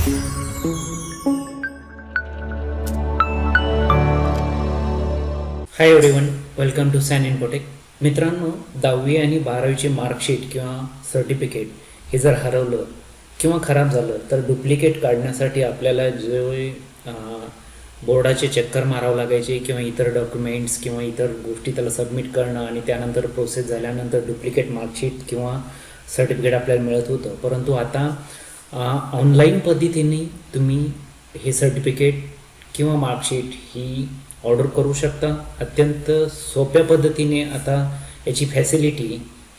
High everyone, welcome to San Infotech. मित्रांनो, 10वी आणि 12वीचे मार्कशीट किंवा सर्टिफिकेट हे जर हरवलं किंवा खराब झालं तर डुप्लिकेट काढण्यासाठी आपल्याला जे बोर्डाचे चक्कर मारावं लागायचे किंवा इतर डॉक्युमेंट्स किंवा इतर गोष्टी त्याला सबमिट करणं आणि त्यानंतर प्रोसेस झाल्यानंतर डुप्लिकेट मार्कशीट किंवा सर्टिफिकेट आपल्याला मिळत होतं. परंतु आता ऑनलाईन पद्धतीने तुम्ही हे सर्टिफिकेट किंवा मार्कशीट ही ऑर्डर करू शकता. अत्यंत सोप्या पद्धतीने आता याची फॅसिलिटी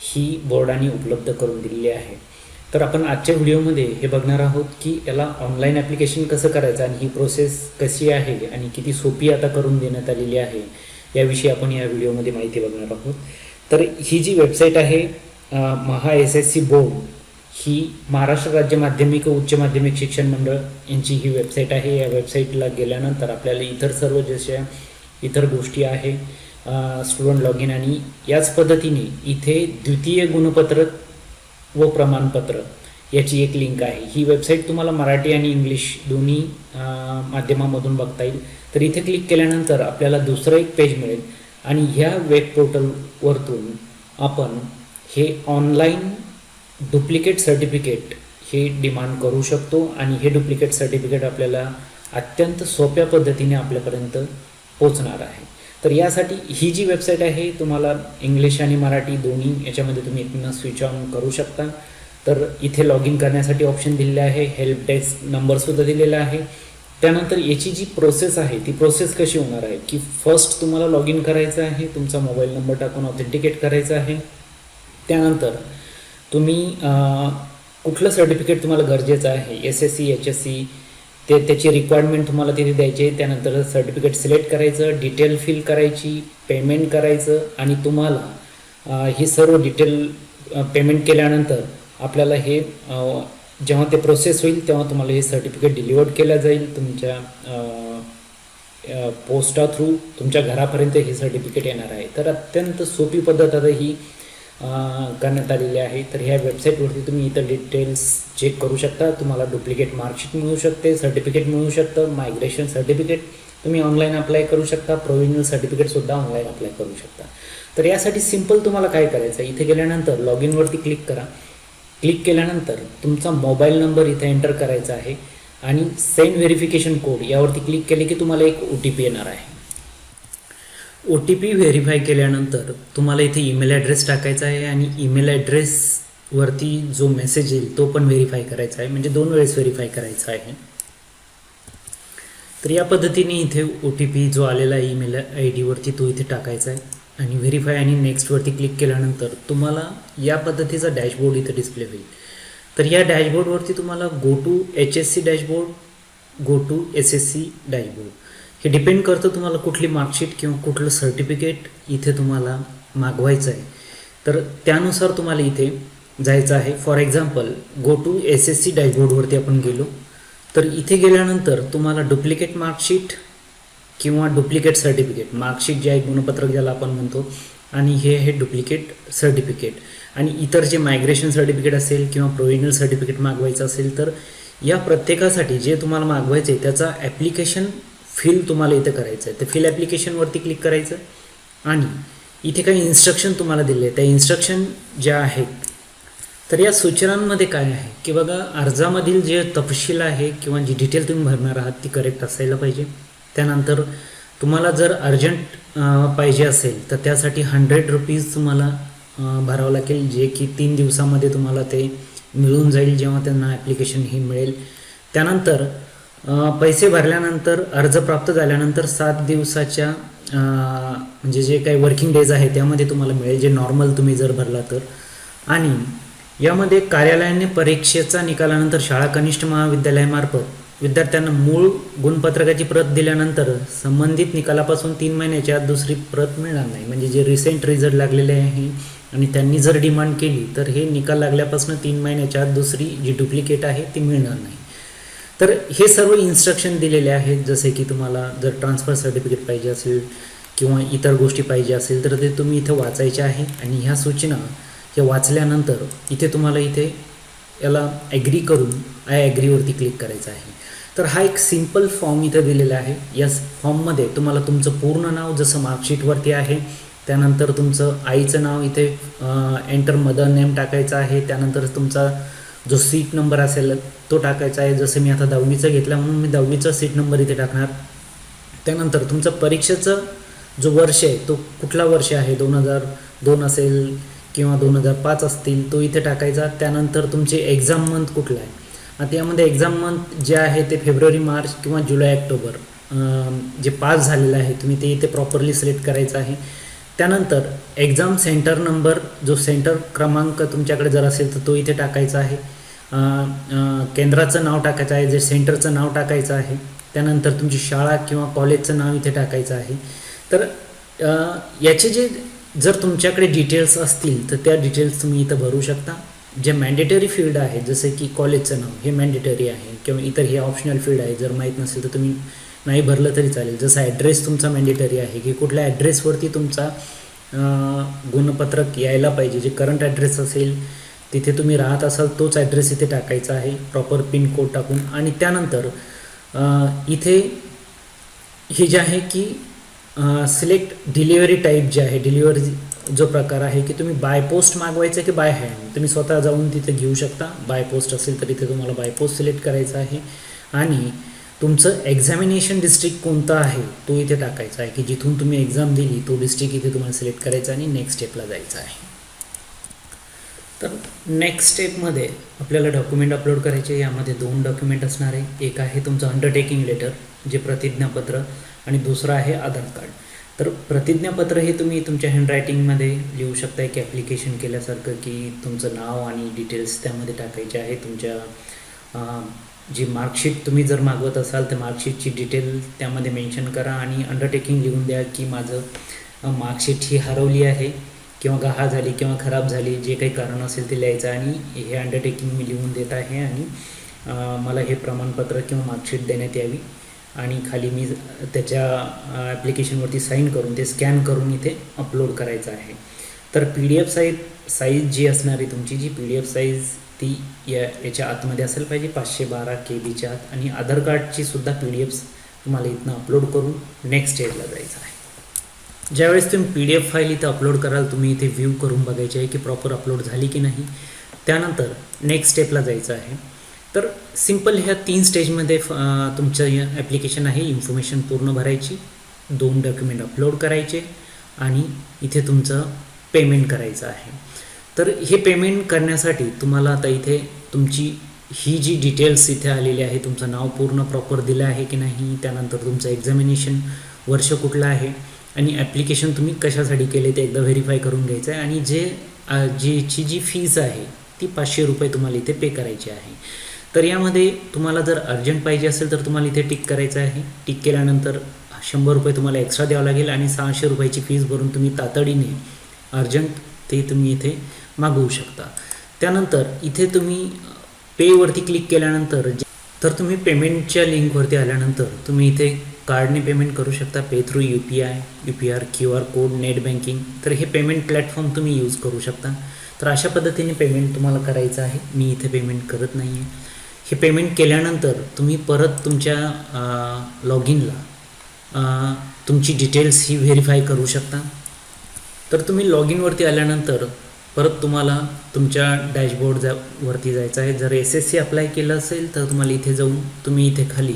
ही बोर्डाने उपलब्ध करून दिलेली आहे. तर आपण आजच्या व्हिडिओमध्ये हे बघणार आहोत की याला ऑनलाईन ॲप्लिकेशन कसं करायचं आणि ही प्रोसेस कशी आहे आणि किती सोपी आता करून देण्यात आलेली आहे याविषयी आपण या व्हिडिओमध्ये माहिती बघणार आहोत. तर ही जी वेबसाईट आहे महा SSC बोर्ड ही महाराष्ट्र राज्य माध्यमिक व उच्च माध्यमिक शिक्षण मंडळ यांची ही वेबसाईट आहे. या वेबसाईटला गेल्यानंतर आपल्याला इतर सर्व जशा इतर गोष्टी आहे स्टुडंट लॉग इन आणि याच पद्धतीने इथे द्वितीय गुणपत्र व प्रमाणपत्र याची एक लिंक आहे. ही वेबसाईट तुम्हाला मराठी आणि इंग्लिश दोन्ही माध्यमामधून बघता येईल. तर इथे क्लिक केल्यानंतर आपल्याला दुसरं एक पेज मिळेल आणि ह्या वेब पोर्टलवरतून आपण हे ऑनलाईन डुप्लिकेट सर्टिफिकेट हे डिमांड करू शकतो आणि हे डुप्लिकेट सर्टिफिकेट आपल्याला अत्यंत सोप्या पद्धतीने आपल्यापर्यंत पोचणार आहे. तर यासाठी ही जी वेबसाईट आहे तुम्हाला इंग्लिश आणि मराठी दोन्ही याच्यामध्ये तुम्ही इथनं स्विच ऑन करू शकता. तर इथे लॉग इन करण्यासाठी ऑप्शन दिलेलं आहे, हेल्प डेस्क नंबरसुद्धा दिलेला आहे. त्यानंतर याची जी प्रोसेस आहे ती प्रोसेस कशी होणार आहे की फर्स्ट तुम्हाला लॉग इन करायचं आहे, तुमचा मोबाईल नंबर टाकून ऑथेंटिकेट करायचं आहे. त्यानंतर तुम्ही कुठलं सर्टिफिकेट तुम्हाला गरजेचं आहे SSC HSC त्याची रिक्वायरमेंट तुम्हाला तिथे द्यायची आहे. त्यानंतर सर्टिफिकेट सिलेक्ट करायचं, डिटेल फिल करायची, पेमेंट करायचं आणि तुम्हाला ही सर्व डिटेल पेमेंट केल्यानंतर आपल्याला हे जेव्हा ते प्रोसेस होईल तेव्हा तुम्हाला हे सर्टिफिकेट डिलिव्हर्ड केलं जाईल तुमच्या पोस्टा थ्रू तुमच्या घरापर्यंत हे सर्टिफिकेट येणार आहे. तर अत्यंत सोपी पद्धत आता ही करण्यात आलेली आहे. तर ह्या वेबसाईटवरती तुम्ही इतर डिटेल्स चेक करू शकता. तुम्हाला डुप्लिकेट मार्कशीट मिळू शकते, सर्टिफिकेट मिळू शकतं, मायग्रेशन सर्टिफिकेट तुम्ही ऑनलाईन अप्लाय करू शकता, प्रोव्हिजनल सर्टिफिकेटसुद्धा ऑनलाईन अप्लाय करू शकता. तर यासाठी सिम्पल तुम्हाला काय करायचं आहे, इथे गेल्यानंतर लॉग इनवरती क्लिक करा. क्लिक केल्यानंतर तुमचा मोबाईल नंबर इथे एंटर करायचा आहे आणि सेंड व्हेरिफिकेशन कोड यावरती क्लिक केले की तुम्हाला एक OTP येणार आहे. OTP व्हेरीफाय केल्यानंतर तुम्हाला इथे ईमेल ॲड्रेस टाकायचा आहे आणि ईमेल ॲड्रेसवरती जो मेसेज येईल तो पण व्हेरीफाय करायचा आहे, म्हणजे 2 वेळेस व्हेरीफाय करायचा आहे. तर या पद्धतीने इथे OTP जो आलेला आहे ईमेल ID वरती तो इथे टाकायचा आहे आणि व्हेरीफाय आणि नेक्स्टवरती क्लिक केल्यानंतर तुम्हाला या पद्धतीचा डॅशबोर्ड इथे डिस्प्ले होईल. तर या डॅशबोर्डवरती तुम्हाला go to HSC dashboard, go to SSC dashboard हे डिपेंड करतं तुम्हाला कुठली मार्कशीट किंवा कुठलं सर्टिफिकेट इथे तुम्हाला मागवायचं आहे. तर त्यानुसार तुम्हाला इथे जायचं आहे. For example go to SSC डॅशबोर्डवरती आपण गेलो तर इथे गेल्यानंतर तुम्हाला डुप्लिकेट मार्कशीट किंवा डुप्लिकेट सर्टिफिकेट, मार्कशीट जे आहे गुणपत्रक ज्याला आपण म्हणतो आणि हे डुप्लिकेट सर्टिफिकेट आणि इतर जे मायग्रेशन सर्टिफिकेट असेल किंवा प्रोव्हिजनल सर्टिफिकेट मागवायचं असेल तर या प्रत्येकासाठी जे तुम्हाला मागवायचं आहे त्याचा ॲप्लिकेशन फिल तुम्हाला इथे करायचं आहे. तर फिल ॲप्लिकेशनवरती क्लिक करायचं आणि इथे काही इन्स्ट्रक्शन तुम्हाला दिले त्या इन्स्ट्रक्शन ज्या आहेत तर या सूचनांमध्ये काय आहे की बघा, अर्जामधील जे तपशील आहे किंवा जी डिटेल तुम्ही भरणार आहात ती करेक्ट असायला पाहिजे. त्यानंतर तुम्हाला जर अर्जंट पाहिजे असेल तर त्यासाठी 100 रुपीज तुम्हाला भरावं लागेल, जे की 3 दिवसामध्ये तुम्हाला ते मिळून जाईल जेव्हा त्यांना ॲप्लिकेशन ही मिळेल. त्यानंतर पैसे भरल्यानंतर अर्ज प्राप्त झाल्यानंतर 7 दिवसाच्या म्हणजे जे काही वर्किंग डेज आहे त्यामध्ये तुम्हाला मिळेल, जे नॉर्मल तुम्ही जर भरला तर. आणि यामध्ये कार्यालयाने परीक्षेचा निकालानंतर शाळा कनिष्ठ महाविद्यालयामार्फत विद्यार्थ्यांना मूळ गुणपत्रकाची प्रत दिल्यानंतर संबंधित निकालापासून 3 महिन्याच्या आत दुसरी प्रत मिळणार नाही. म्हणजे जे रिसेंट रिझल्ट लागलेले आहे आणि त्यांनी जर डिमांड केली तर हे निकाल लागल्यापासून 3 महिन्याच्या आत दुसरी जी डुप्लिकेट आहे ती मिळणार नाही. तर हे सर्व इन्स्ट्रक्शन दिलेले आहेत. जसे की तुम्हाला जर ट्रान्सफर सर्टिफिकेट पाहिजे असेल किंवा इतर गोष्टी पाहिजे असेल तर ते तुम्ही इथे वाचायचे आहे आणि ह्या सूचना हे वाचल्यानंतर इथे तुम्हाला इथे याला ॲग्री करून आय ॲग्रीवरती क्लिक करायचं आहे. तर हा एक सिम्पल फॉर्म इथं दिलेला आहे. या फॉर्ममध्ये तुम्हाला तुमचं पूर्ण नाव जसं मार्कशीटवरती आहे, त्यानंतर तुमचं आईचं नाव इथे एंटर मदर नेम टाकायचं आहे. त्यानंतर तुमचा जो सीट नंबर असेल तो टाकायचा आहे. जसं मी आता 10वीचं घेतला म्हणून मी 10वीचा सीट नंबर इथे टाकणार. त्यानंतर तुमचं परीक्षेचं जो वर्ष आहे तो कुठला वर्ष आहे, 2002 असेल किंवा 2005 असतील तो इथे टाकायचा. त्यानंतर तुमचे एक्झाम मंथ कुठला आहे. आता यामध्ये एक्झाम मंथ जे आहे ते फेब्रुवारी, मार्च किंवा जुलै, ऑक्टोबर जे पास झालेलं आहे तुम्ही ते इथे प्रॉपरली सिलेक्ट करायचं आहे. त्यानंतर एक्झाम सेंटर नंबर, जो सेंटर क्रमांक तुमच्याकडे जर असेल तर तो इथे टाकायचा आहे. केंद्राचं नाव टाकायचं आहे, जे सेंटरचं नाव टाकायचं आहे. त्यानंतर तुमची शाळा किंवा कॉलेजचं नाव इथे टाकायचं आहे. तर याचे जे जर तुमच्याकडे डिटेल्स असतील तर त्या डिटेल्स तुम्ही इथं भरू शकता. जे मॅन्डेटरी फील्ड आहे जसे की कॉलेजचं नाव हे मॅन्डेटरी आहे किंवा इतर हे ऑप्शनल फील्ड आहे. जर माहीत नसेल तर तुम्ही नाही भरलं तरी चालेल. जसं ॲड्रेस तुमचा मॅन्डेटरी आहे की कुठल्या ॲड्रेसवरती तुमचा गुणपत्रक यायला पाहिजे. जे करंट ॲड्रेस असेल तिथे तुम्ही राहत असाल तोच ॲड्रेस इथे टाकायचा आहे प्रॉपर पिनकोड टाकून. आणि त्यानंतर इथे हे जे आहे की सिलेक्ट डिलिव्हरी टाईप जे आहे, डिलिव्हरी जो प्रकार आहे की तुम्ही बाय पोस्ट मागवायचं की बाय हँड, तुम्ही स्वतः जाऊन तिथे घेऊ शकता. बाय पोस्ट असेल तर इथे तुम्हाला बाय पोस्ट सिलेक्ट करायचं आहे. आणि तुमचं एक्झामिनेशन डिस्ट्रिक्ट कोणतं आहे तो इथे टाकायचा आहे की जिथून तुम्ही एक्झाम दिली तो डिस्ट्रिक्ट इथे तुम्हाला सिलेक्ट करायचा आणि नेक्स्ट स्टेपला जायचं आहे. तर नेक्स्ट स्टेपमध्ये आपल्याला डॉक्युमेंट अपलोड करायचे. यामध्ये 2 डॉक्युमेंट असणार आहे. एक आहे तुमचं अंडरटेकिंग लेटर जे प्रतिज्ञापत्र आणि दुसरं आहे आधार कार्ड. तर प्रतिज्ञापत्र हे तुम्ही तुमच्या हँडरायटिंगमध्ये लिहू शकता की ॲप्लिकेशन केल्यासारखं की तुमचं नाव आणि डिटेल्स त्यामध्ये टाकायचे आहे. तुमच्या जी मार्कशीट तुम्ही जर मागवत असाल तर मार्कशीटची डिटेल त्यामध्ये मेन्शन करा आणि अंडरटेकिंग लिहून द्या की माझं मार्कशीट ही हरवली आहे किंवा गहाळ झाली किंवा खराब झाली, जे काही कारण असेल ते लिहायचं आणि हे अंडरटेकिंग मी लिहून देत आहे आणि मला हे प्रमाणपत्र किंवा मार्कशीट देण्यात यावी. आणि खाली मी त्याच्या ॲप्लिकेशनवरती साईन करून ते स्कॅन करून इथे अपलोड करायचं आहे. तर PDF साईज जी असणार आहे तुमची, जी PDF साईज ती याच्या आतमध्ये असेल पाहिजे 512 KBच्या आत. आणि आधार कार्डची सुद्धा PDFs तुम्हाला इथनं अपलोड करून नेक्स्ट स्टेजला जायचं आहे. ज्यावेळेस तुम्ही PDF फाईल इथं अपलोड कराल तुम्ही इथे व्ह्यू करून बघायची आहे की प्रॉपर अपलोड झाली की नाही. त्यानंतर नेक्स्ट स्टेपला जायचं आहे. तर सिम्पल ह्या 3 स्टेजमध्ये तुमचं ॲप्लिकेशन आहे. इन्फॉर्मेशन पूर्ण भरायची, 2 डॉक्युमेंट अपलोड करायचे आणि इथे तुमचं पेमेंट करायचं आहे. तर हे पेमेंट करण्यासाठी तुम्हाला आता इथे तुमची ही जी डिटेल्स इथे आलेली आहे, तुमचं नाव पूर्ण प्रॉपर दिलं आहे की नाही, त्यानंतर तुमचं एक्झामिनेशन वर्ष कुठलं आहे आणि ॲप्लिकेशन तुम्ही कशासाठी केले ते एकदा व्हेरीफाय करून घ्यायचं आहे. आणि जी फीज आहे ती 500 रुपये तुम्हाला इथे पे करायची आहे. तर यामध्ये तुम्हाला जर अर्जंट पाहिजे असेल तर तुम्हाला इथे टिक करायचं आहे. टिक केल्यानंतर 100 रुपये तुम्हाला एक्स्ट्रा द्यावं लागेल आणि 600 रुपयाची फीस भरून तुम्ही तातडीने अर्जंट ते तुम्ही इथे मागवू शकता. त्यानंतर इथे तुम्ही पेवरती क्लिक केल्यानंतर तर तुम्ही पेमेंटच्या लिंकवरती आल्यानंतर तुम्ही इथे कार्डने पेमेंट करू शकता. Pay through UPI, UPR, QR code, net banking. तर हे पेमेंट प्लॅटफॉर्म तुम्ही यूज करू शकता. तर अशा पद्धतीने पेमेंट तुम्हाला करायचं आहे. मी इथे पेमेंट करत नाही आहे. हे पेमेंट केल्यानंतर तुम्ही परत तुमच्या लॉगिनला तुमची डिटेल्स ही व्हेरीफाय करू शकता. तर तुम्ही लॉगिनवरती आल्यानंतर परत तुम्हाला तुमच्या डॅशबोर्ड वरती जायचं आहे. जर SSC अप्लाय केलं असेल तर तुम्हाला इथे जाऊन तुम्ही इथे खाली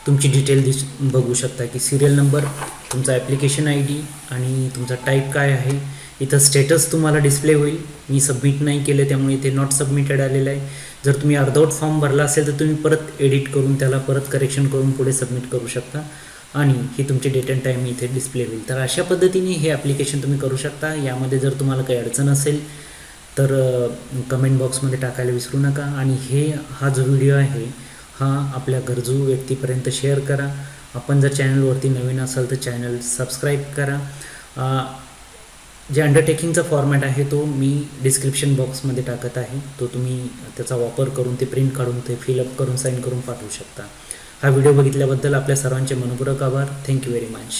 तुमची डिटेल बघू शकता की सिरियल नंबर, तुमचा ॲप्लिकेशन ID आणि तुमचा टाईप काय आहे. इथं स्टेटस तुम्हाला डिस्प्ले होईल. मी सबमिट नाही केलं त्यामुळे इथे नॉट सबमिटेड आलेलं आहे. जर तुम्ही अर्धवट फॉर्म भरला असेल तर तुम्ही परत एडिट करून त्याला परत करेक्शन करून पुढे सबमिट करू शकता आणि ही तुमची डेट अँड टाईम इथे डिस्प्ले होईल. तर अशा पद्धतीने हे ॲप्लिकेशन तुम्ही करू शकता. यामध्ये जर तुम्हाला काही अडचण असेल तर कमेंट बॉक्समध्ये टाकायला विसरू नका. आणि हा जो व्हिडिओ आहे हा आपल्या गरजू व्यक्तीपर्यंत शेअर करा. आपण जर चॅनलवरती नवीन असाल तर चॅनल सबस्क्राईब करा. जे अंडरटेकिंगचा फॉर्मॅट आहे तो मी डिस्क्रिप्शन बॉक्समध्ये टाकत आहे. तो तुम्ही त्याचा वापर करून ते प्रिंट काढून ते फिलअप करून साईन करून पाठवू शकता. हा व्हिडिओ बघितल्याबद्दल आपल्या सर्वांचे मनपूर्वक आभार. Thank you very much.